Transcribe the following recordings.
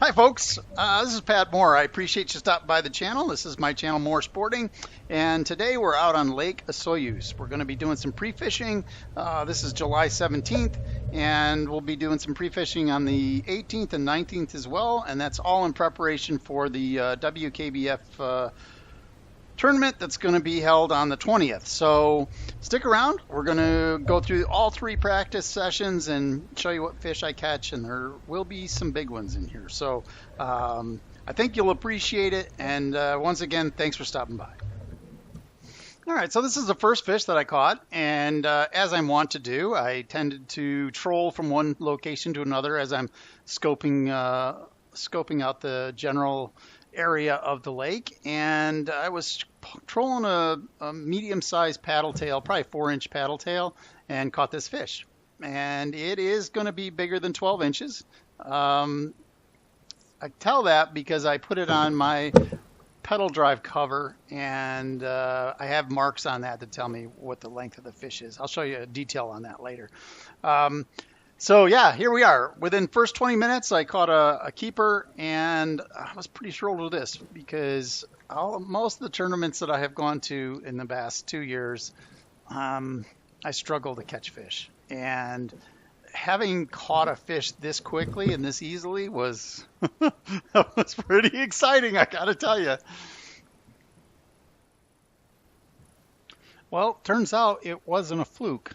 Hi, folks. This is Pat Moore. I appreciate you stopping by the channel. This is my channel, More Sporting, and today we're out on Lake Osoyoos. We're going to be doing some pre-fishing. This is July 17th, and we'll be doing some pre-fishing on the 18th and 19th as well, and that's all in preparation for the WKBF tournament that's going to be held on the 20th. So stick around. We're going to go through all three practice sessions and show you what fish I catch, and there will be some big ones in here. So I think you'll appreciate it. And once again, thanks for stopping by. All right, so this is the first fish that I caught, and as I'm wont to do, I tended to troll from one location to another as I'm scoping out the general area of the lake, and I was trolling a medium-sized paddle tail, probably 4-inch paddle tail, and caught this fish. And it is going to be bigger than 12 inches. I tell that because I put it on my pedal drive cover, and I have marks on that to tell me what the length of the fish is. I'll show you a detail on that later. So yeah, here we are. Within first 20 minutes, I caught a keeper, and I was pretty thrilled with this because most of the tournaments that I have gone to in the past 2 years, I struggle to catch fish. And having caught a fish this quickly and this easily was was pretty exciting, I gotta tell you. Well, turns out it wasn't a fluke.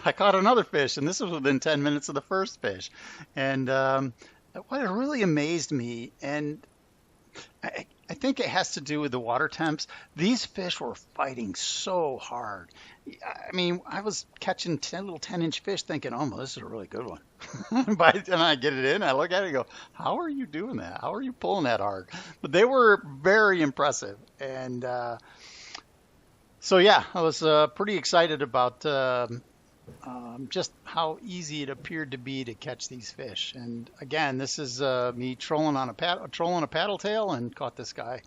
I caught another fish, and this was within 10 minutes of the first fish. And what really amazed me, and I think it has to do with the water temps, these fish were fighting so hard. I mean, I was catching little 10-inch fish thinking, oh, well, this is a really good one. By the time I get it in, I look at it and go, how are you doing that? How are you pulling that hard? But they were very impressive. And so, yeah, I was pretty excited about just how easy it appeared to be to catch these fish. And again, this is me trolling a paddle tail and caught this guy.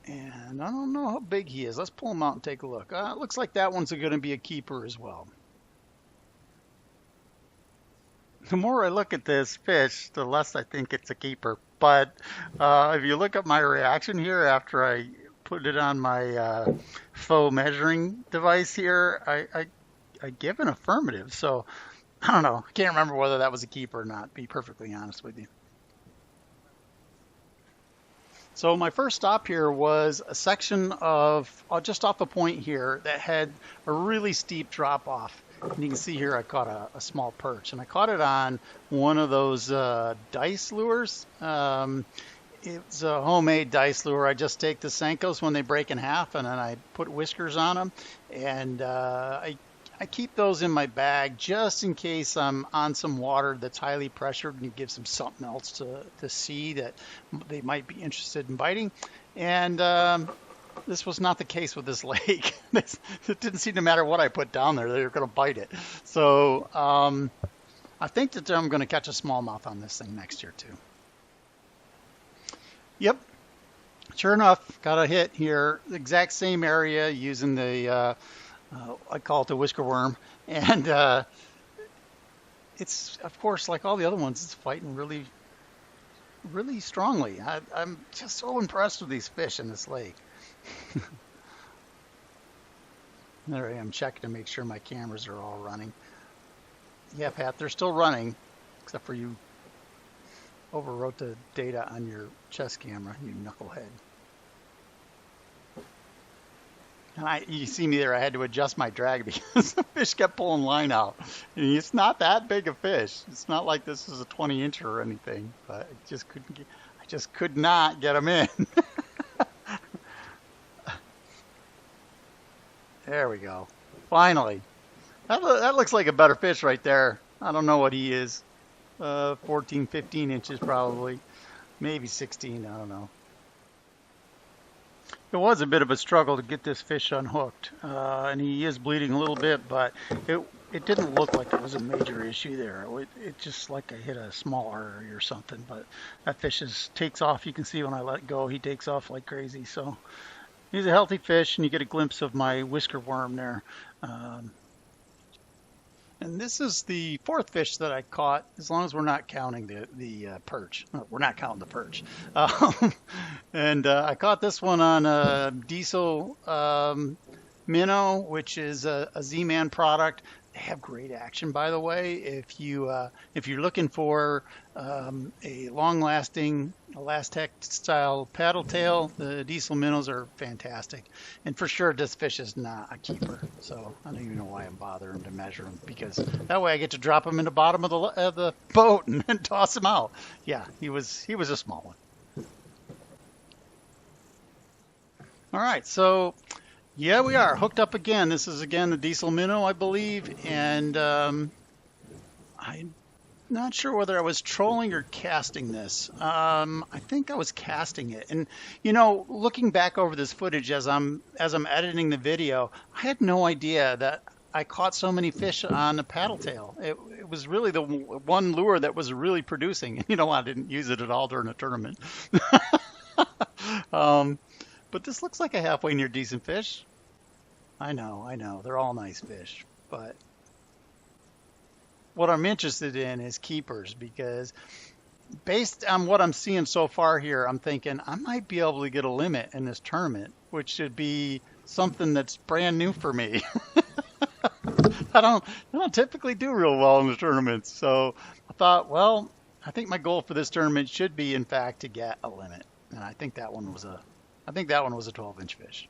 And I don't know how big he is. Let's pull him out and take a look. It looks like that one's going to be a keeper as well. The more I look at this fish, the less I think it's a keeper. But if you look at my reaction here after I put it on my faux measuring device here, I give an affirmative. So I don't know. I can't remember whether that was a keeper or not, to be perfectly honest with you. So my first stop here was a section of just off a point here that had a really steep drop off. And you can see here I caught a small perch, and I caught it on one of those dice lures. It's a homemade dice lure. I just take the Senkos when they break in half, and then I put whiskers on them. And I keep those in my bag just in case I'm on some water that's highly pressured and it gives them something else to see that they might be interested in biting. And this was not the case with this lake. It didn't seem to matter what I put down there, they were going to bite it. So I think that I'm going to catch a smallmouth on this thing next year too. Yep, sure enough, got a hit here, the exact same area using the, I call it the whisker worm. And it's, of course, like all the other ones, it's fighting really, really strongly. I'm just so impressed with these fish in this lake. There I am checking to make sure my cameras are all running. Yeah, Pat, they're still running, except for you overwrote the data on your chest camera, you knucklehead. And you see me there, I had to adjust my drag because the fish kept pulling line out. And it's not that big a fish. It's not like this is a 20-incher or anything, but I just could not get them in. There we go. Finally. That looks like a better fish right there. I don't know what he is. 14, 15 inches probably. Maybe 16, I don't know. It was a bit of a struggle to get this fish unhooked. And he is bleeding a little bit, but it didn't look like it was a major issue there. It just like I hit a small artery or something, but that fish takes off. You can see when I let go, he takes off like crazy. So he's a healthy fish, and you get a glimpse of my whisker worm there. And this is the fourth fish that I caught, as long as we're not counting the perch. No, we're not counting the perch. And I caught this one on a diesel minnow, which is a Z-Man product. They have great action, by the way. If you're looking for a long-lasting Elastec style paddle tail, the diesel minnows are fantastic. And for sure, this fish is not a keeper. So I don't even know why I'm bothering to measure him, because that way I get to drop him in the bottom of the boat and then toss him out. Yeah, he was a small one. All right, so. Yeah, we are hooked up again. This is again the diesel minnow, I believe, and I'm not sure whether I was trolling or casting this. I think I was casting it, and you know, looking back over this footage as I'm editing the video, I had no idea that I caught so many fish on the paddle tail. It was really the one lure that was really producing. You know, I didn't use it at all during the tournament. But this looks like a halfway near decent fish. I know. They're all nice fish. But what I'm interested in is keepers, because based on what I'm seeing so far here, I'm thinking I might be able to get a limit in this tournament, which should be something that's brand new for me. I don't typically do real well in the tournaments. So I thought, well, I think my goal for this tournament should be, in fact, to get a limit. And I think that one was a 12-inch fish.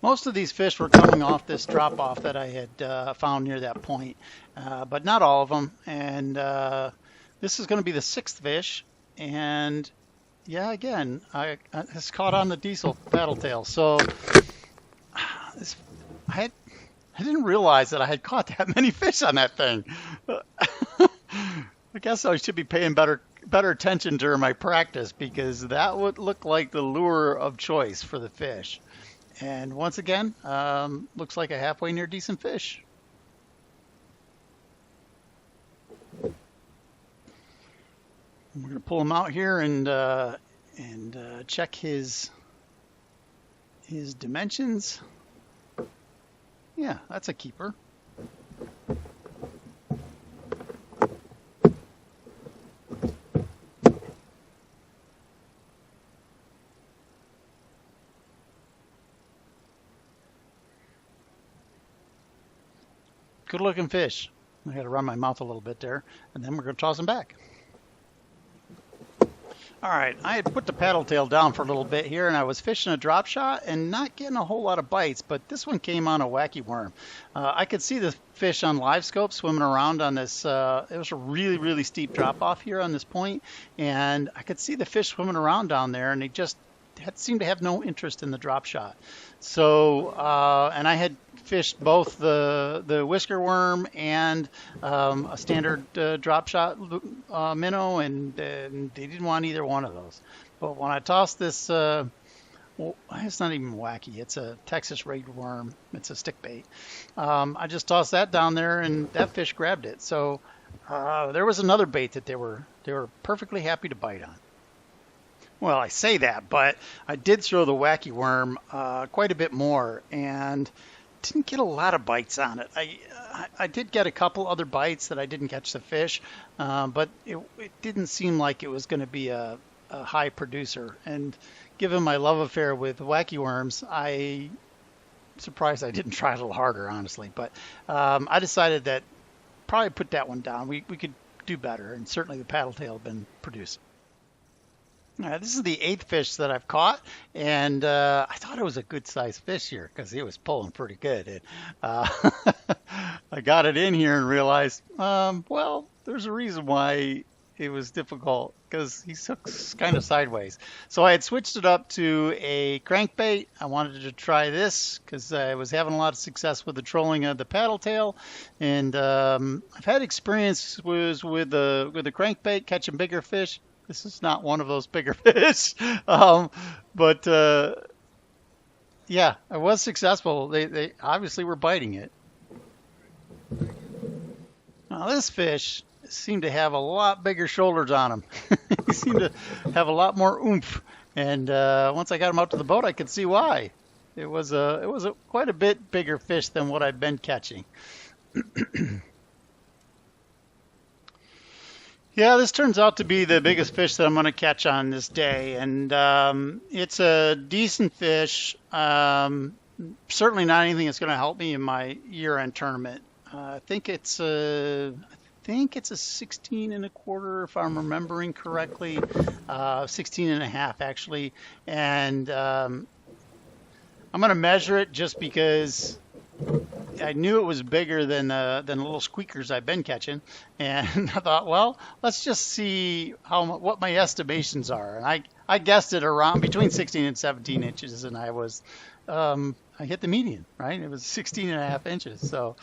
Most of these fish were coming off this drop-off that I had found near that point, but not all of them. And this is going to be the sixth fish. And yeah, again, I was caught on the diesel paddle tail. So I didn't realize that I had caught that many fish on that thing. I guess I should be paying better attention during my practice, because that would look like the lure of choice for the fish. And once again, looks like a halfway near decent fish. We're going to pull him out here and check his dimensions. Yeah, that's a keeper. Good looking fish. I got to run my mouth a little bit there, and then we're going to toss them back. All right, I had put the paddle tail down for a little bit here, and I was fishing a drop shot and not getting a whole lot of bites, but this one came on a wacky worm. I could see the fish on live scope swimming around on this. It was a really, really steep drop off here on this point, and I could see the fish swimming around down there, and they just seemed to have no interest in the drop shot. So, and I had fished both the whisker worm and a standard drop shot minnow, and they didn't want either one of those. But when I tossed this, well, it's not even wacky. It's a Texas rigged worm. It's a stick bait. I just tossed that down there, and that fish grabbed it. So there was another bait that they were perfectly happy to bite on. Well, I say that, but I did throw the wacky worm quite a bit more, and didn't get a lot of bites on it. I did get a couple other bites that I didn't catch the fish, but it didn't seem like it was going to be a high producer. And given my love affair with wacky worms, I'm surprised I didn't try a little harder, honestly. But I decided that probably put that one down. We could do better, and certainly the paddle tail had been producing. This is the 8th fish that I've caught, and I thought it was a good-sized fish here because he was pulling pretty good. And, I got it in here and realized, well, there's a reason why it was difficult, because he took kind of sideways. So I had switched it up to a crankbait. I wanted to try this because I was having a lot of success with the trolling of the paddle tail, and I've had experience with the crankbait catching bigger fish. This is not one of those bigger fish, but yeah, I was successful. They obviously were biting it. Now this fish seemed to have a lot bigger shoulders on him. He seemed to have a lot more oomph, and once I got him out to the boat, I could see why. It was a quite a bit bigger fish than what I've been catching. Yeah, this turns out to be the biggest fish that I'm going to catch on this day, and it's a decent fish. Certainly not anything that's going to help me in my year-end tournament. I think it's a 16 and a quarter, if I'm remembering correctly, 16 and a half actually, and I'm going to measure it just because I knew it was bigger than the little squeakers I've been catching, and I thought, well, let's just see what my estimations are. And I guessed it around between 16 and 17 inches, and I hit the median, right? It was 16 and a half inches. So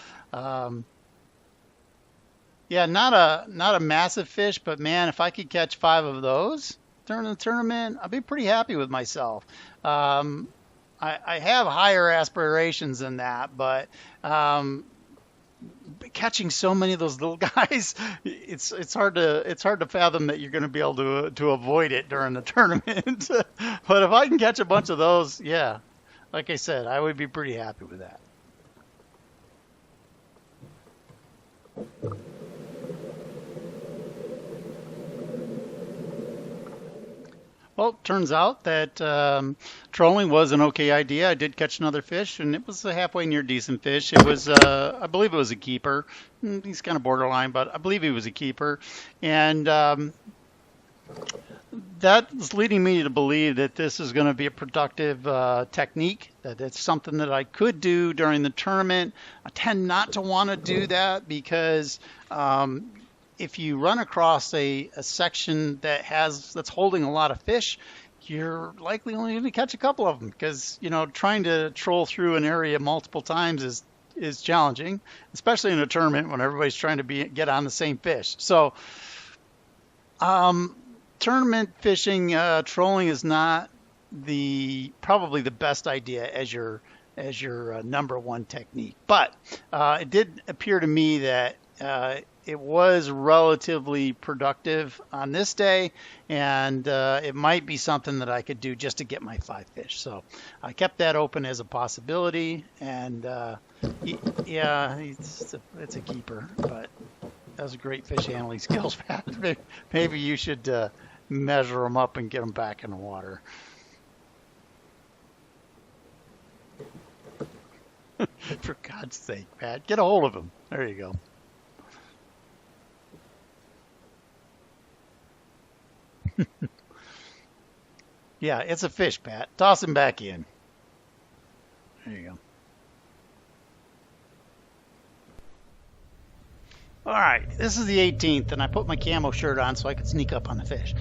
yeah, not a massive fish, but man, if I could catch 5 of those during the tournament, I'd be pretty happy with myself. I have higher aspirations than that, but catching so many of those little guys, it's hard to fathom that you're going to be able to avoid it during the tournament. But if I can catch a bunch of those, yeah, like I said, I would be pretty happy with that. Well, turns out that trolling was an okay idea. I did catch another fish, and it was a halfway near decent fish. It was, I believe it was a keeper. He's kind of borderline, but I believe he was a keeper. And that's leading me to believe that this is going to be a productive technique, that it's something that I could do during the tournament. I tend not to want to do that because if you run across a section that's holding a lot of fish, you're likely only going to catch a couple of them because, trying to troll through an area multiple times is challenging, especially in a tournament when everybody's trying to get on the same fish. So tournament fishing, trolling is not probably the best idea as your number one technique. But it did appear to me that it was relatively productive on this day, and it might be something that I could do just to get my 5 fish. So I kept that open as a possibility, and yeah, it's a keeper, but that was a great fish handling skills, Pat. Maybe you should measure them up and get them back in the water. For God's sake, Pat, get a hold of him. There you go. Yeah, it's a fish, Pat. Toss him back in. There you go. All right, this is the 18th, and I put my camo shirt on so I could sneak up on the fish.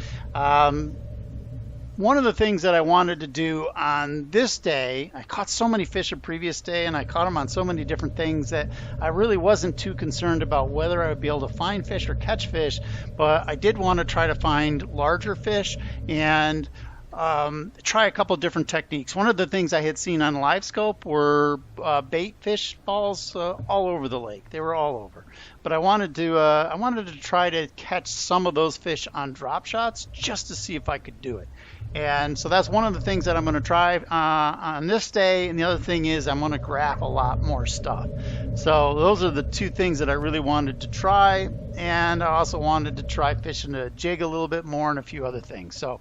One of the things that I wanted to do on this day, I caught so many fish the previous day, and I caught them on so many different things that I really wasn't too concerned about whether I would be able to find fish or catch fish, but I did want to try to find larger fish and try a couple different techniques. One of the things I had seen on LiveScope were bait fish balls all over the lake. They were all over. But I wanted to try to catch some of those fish on drop shots just to see if I could do it. And so that's one of the things that I'm going to try on this day. And the other thing is I'm going to graph a lot more stuff. So those are the two things that I really wanted to try. And I also wanted to try fishing a jig a little bit more and a few other things. So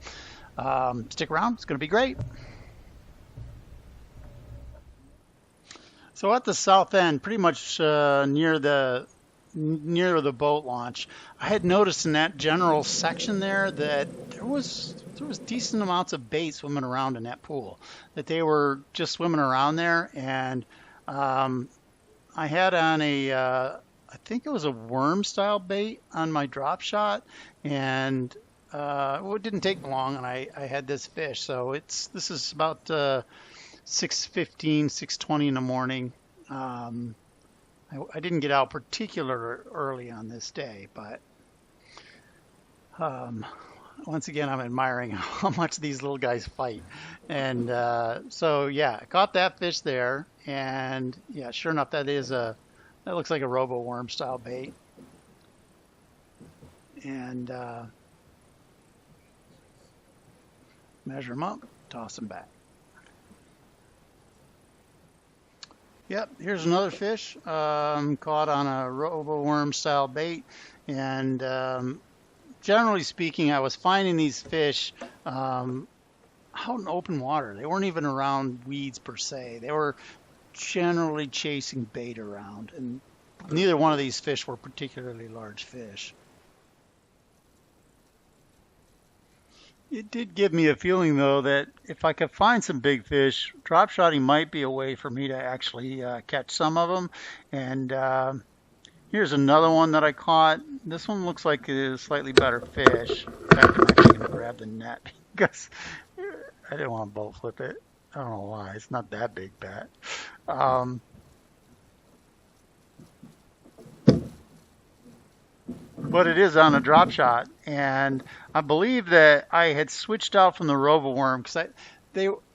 stick around. It's going to be great. So at the south end, pretty much near the boat launch, I had noticed in that general section there that there was decent amounts of bait swimming around in that pool, that they were just swimming around there. And I had on I think it was a worm style bait on my drop shot, and it didn't take long, and I had this fish. So this is about 6:15, 6:20 in the morning. I didn't get out particularly early on this day, but once again, I'm admiring how much these little guys fight. And so yeah, I caught that fish there, and yeah, sure enough, that looks like a robo worm style bait. And measure them up, toss them back. Yep, here's another fish caught on a robo worm style bait. And generally speaking, I was finding these fish out in open water. They weren't even around weeds per se. They were generally chasing bait around. And neither one of these fish were particularly large fish. It did give me a feeling, though, that if I could find some big fish, drop shotting might be a way for me to actually catch some of them. And here's another one that I caught. This one looks like a slightly better fish. In fact, I'm actually going to grab the net because I didn't want to boat flip it. I don't know why. It's not that big, Pat. But it is on a drop shot, and I believe that I had switched out from the robo worm because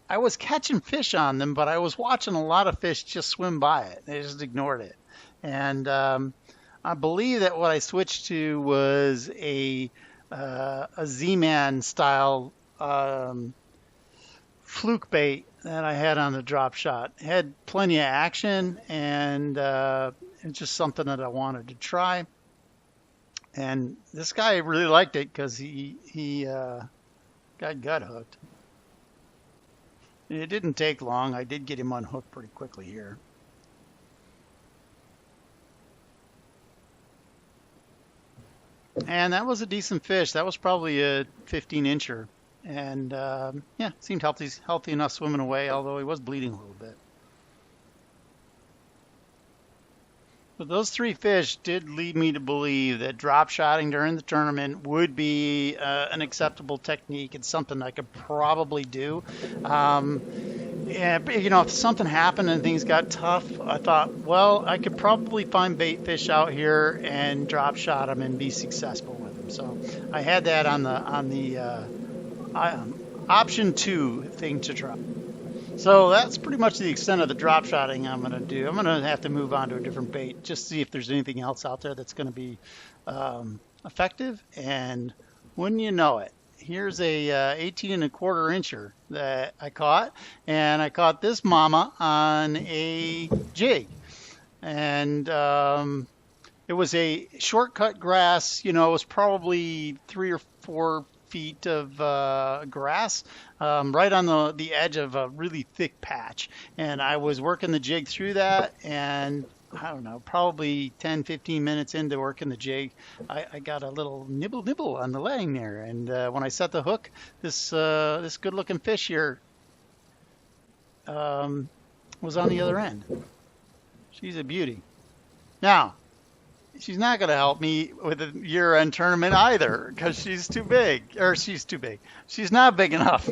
I was catching fish on them, but I was watching a lot of fish just swim by it. They just ignored it, and I believe that what I switched to was a Z-Man style fluke bait that I had on the drop shot. It had plenty of action, and it's just something that I wanted to try. And this guy really liked it because he got gut hooked. And it didn't take long. I did get him unhooked pretty quickly here. And that was a decent fish. That was probably a 15-incher. And yeah, seemed healthy enough swimming away, although he was bleeding a little bit. But those three fish did lead me to believe that drop shotting during the tournament would be an acceptable technique. It's something I could probably do. Yeah, you know, if something happened and things got tough, I thought, well, I could probably find bait fish out here and drop shot them and be successful with them. So I had that on the option 2 thing to try. So that's pretty much the extent of the drop shotting I'm going to do. I'm going to have to move on to a different bait, just see if there's anything else out there that's going to be effective. And wouldn't you know it, here's a 18 1/4 incher that I caught, and I caught this mama on a jig. And it was a shortcut grass. You know, it was probably 3 or 4 feet of grass right on the edge of a really thick patch, and I was working the jig through that, and I don't know, probably 10-15 minutes into working the jig, I got a little nibble on the leg there, and when I set the hook, this good looking fish here was on the other end. She's a beauty. Now she's not going to help me with the year-end tournament either because she's too big. Or she's too big. She's not big enough.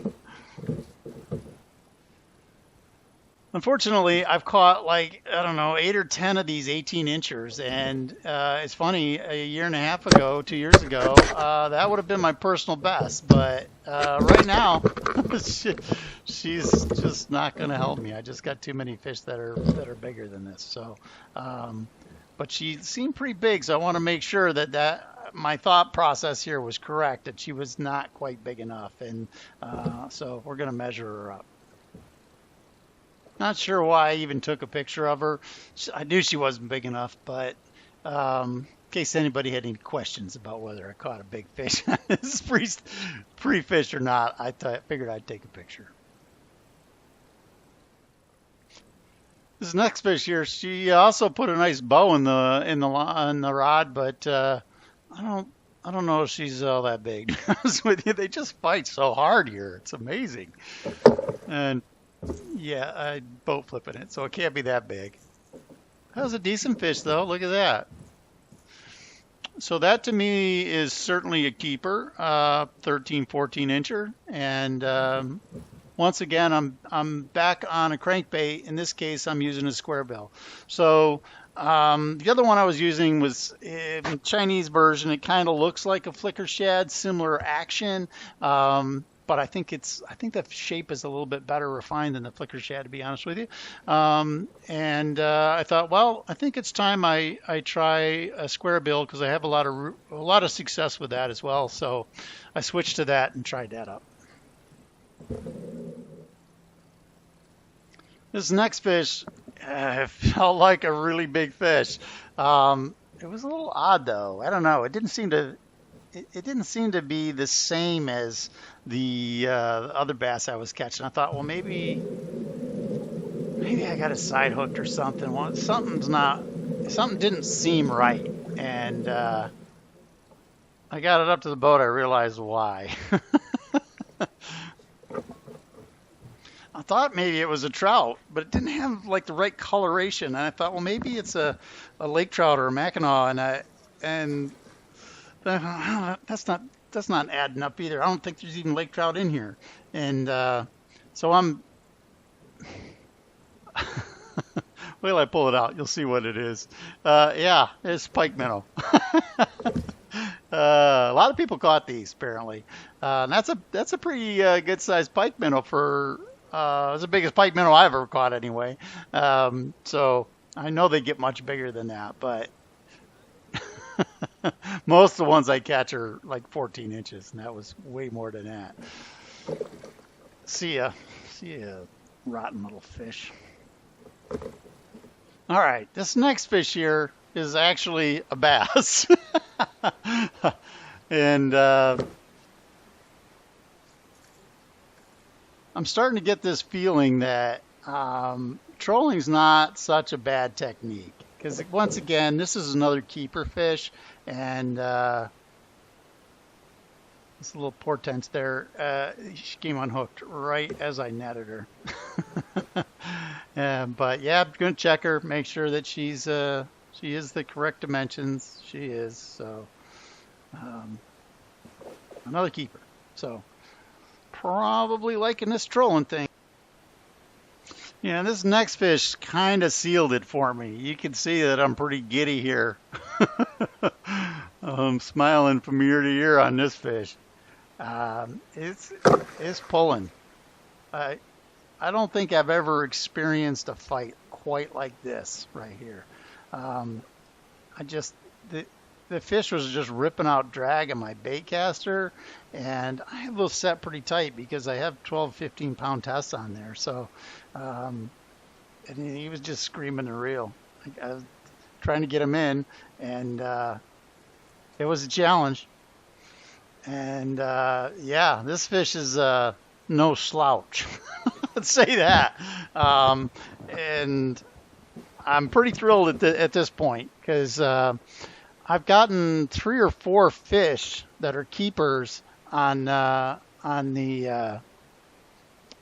Unfortunately, I've caught like, I don't know, 8 or 10 of these 18-inchers. And it's funny, a year and a half ago, 2 years ago, that would have been my personal best. But right now, she's just not going to help me. I just got too many fish that are bigger than this. So but she seemed pretty big, so I want to make sure that my thought process here was correct, that she was not quite big enough, and so we're going to measure her up. Not sure why I even took a picture of her. I knew she wasn't big enough, but in case anybody had any questions about whether I caught a big fish on this pre-fish or not, I figured I'd take a picture. This next fish here, she also put a nice bow in the rod, but I don't know if she's all that big. To be honest with you, they just fight so hard here. It's amazing. And yeah, I boat flipping it, so it can't be that big. That was a decent fish, though. Look at that. So that to me is certainly a keeper, 13, 14-incher, and once again, I'm back on a crankbait. In this case, I'm using a square bill. So the other one I was using was a Chinese version. It kind of looks like a flicker shad, similar action, but I think the shape is a little bit better refined than the flicker shad, to be honest with you. And I thought, well, I think it's time I try a square bill because I have a lot of success with that as well. So I switched to that and tried that up. This next fish It felt like a really big fish. It was a little odd though. I don't know. It didn't seem to be the same as the other bass I was catching. I thought, well, maybe I got a side hooked or something. Well, something didn't seem right. And I got it up to the boat. I realized why. I thought maybe it was a trout, but it didn't have like the right coloration. And I thought, well, maybe it's a lake trout or a Mackinaw. And that's not adding up either. I don't think there's even lake trout in here. And so I'm wait till I pull it out. You'll see what it is. Yeah, it's pike minnow. A lot of people caught these apparently. And that's a pretty good sized pike minnow for it's the biggest pike minnow I've ever caught anyway. So I know they get much bigger than that, but most of the ones I catch are like 14 inches, and that was way more than that. See ya, rotten little fish. All right, this next fish here is actually a bass. And I'm starting to get this feeling that trolling's not such a bad technique. Because once again, this is another keeper fish, and this little portent there, she came unhooked right as I netted her. But yeah, I'm gonna check her, make sure that she is the correct dimensions. She is. So another keeper. So probably liking this trolling thing. Yeah, this next fish kind of sealed it for me. You can see that I'm pretty giddy here. I'm smiling from ear to ear on this fish. It's pulling. I don't think I've ever experienced a fight quite like this right here. I just the fish was just ripping out drag on my bait caster, and I have those set pretty tight because I have 12, 15 pound tests on there. So, and he was just screaming to reel. I was trying to get him in, and it was a challenge. And yeah, this fish is no slouch. Let's say that. And I'm pretty thrilled at this point because I've gotten 3 or 4 fish that are keepers on the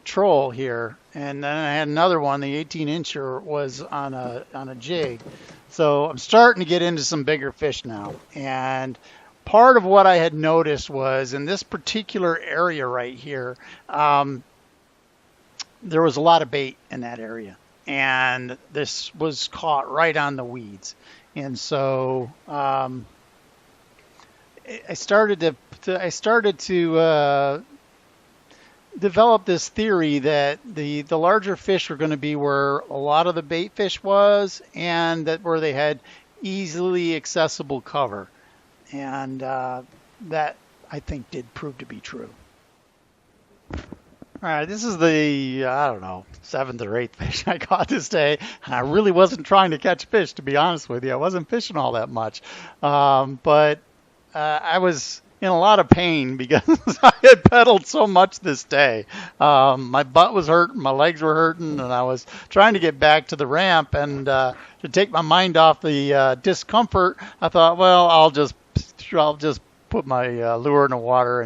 troll here, and then I had another one. The 18-incher was on a jig, so I'm starting to get into some bigger fish now. And part of what I had noticed was in this particular area right here, there was a lot of bait in that area, and this was caught right on the weeds. And so I started to develop this theory that the larger fish were going to be where a lot of the bait fish was, and that where they had easily accessible cover. And that, I think, did prove to be true. All right, this is the, I don't know, 7th or 8th fish I caught this day. I really wasn't trying to catch fish, to be honest with you. I wasn't fishing all that much. But I was in a lot of pain because I had pedaled so much this day. My butt was hurting, my legs were hurting, and I was trying to get back to the ramp. And to take my mind off the discomfort, I thought, well, I'll just put my lure in the water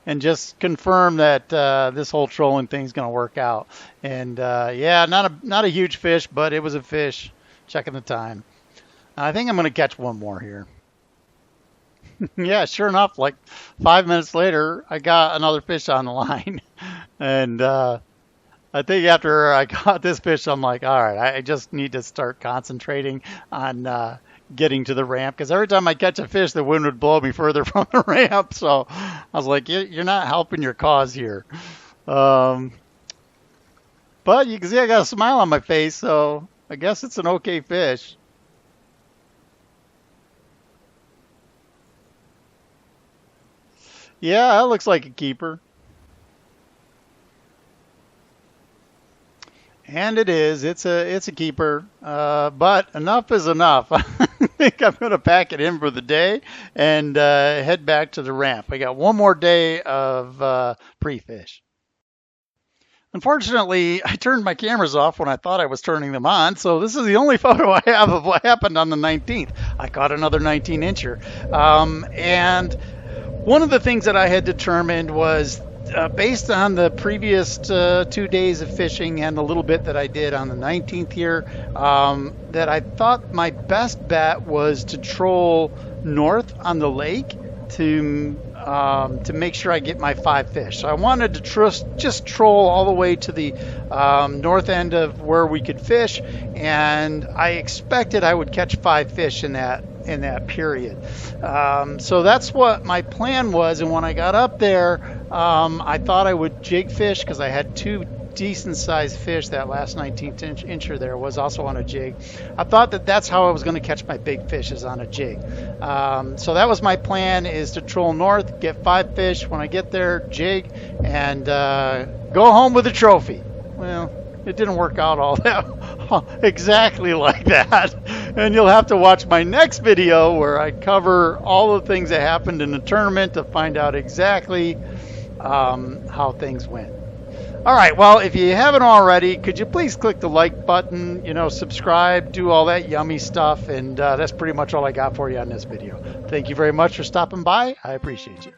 and just confirm that this whole trolling thing's going to work out. And yeah, not a huge fish, but it was a fish. Checking the time. I think I'm going to catch one more here. Yeah, sure enough, like 5 minutes later, I got another fish on the line. And I think after I caught this fish, I'm like, all right, I just need to start concentrating on getting to the ramp, because every time I catch a fish, the wind would blow me further from the ramp. So I was like, you're not helping your cause here. But you can see I got a smile on my face, so I guess it's an okay fish. Yeah, that looks like a keeper. And it is. It's a keeper. But enough is enough. I think I'm going to pack it in for the day and head back to the ramp. I got one more day of pre-fish. Unfortunately, I turned my cameras off when I thought I was turning them on, so this is the only photo I have of what happened on the 19th. I caught another 19-incher. And one of the things that I had determined was based on the previous 2 days of fishing and the little bit that I did on the 19th here, that I thought my best bet was to troll north on the lake to make sure I get my 5 fish. So I wanted to just troll all the way to the north end of where we could fish, and I expected I would catch 5 fish in that period. So that's what my plan was, and when I got up there, I thought I would jig fish because I had 2 decent sized fish. That last 19-incher there was also on a jig. I thought that's how I was going to catch my big fish, is on a jig. So that was my plan, is to troll north, get 5 fish. When I get there, jig, and go home with a trophy. Well, it didn't work out all that exactly like that. And you'll have to watch my next video where I cover all the things that happened in the tournament to find out exactly how things went. All right, well, if you haven't already, could you please click the like button, subscribe, do all that yummy stuff, and that's pretty much all I got for you on this video. Thank you very much for stopping by. I appreciate you.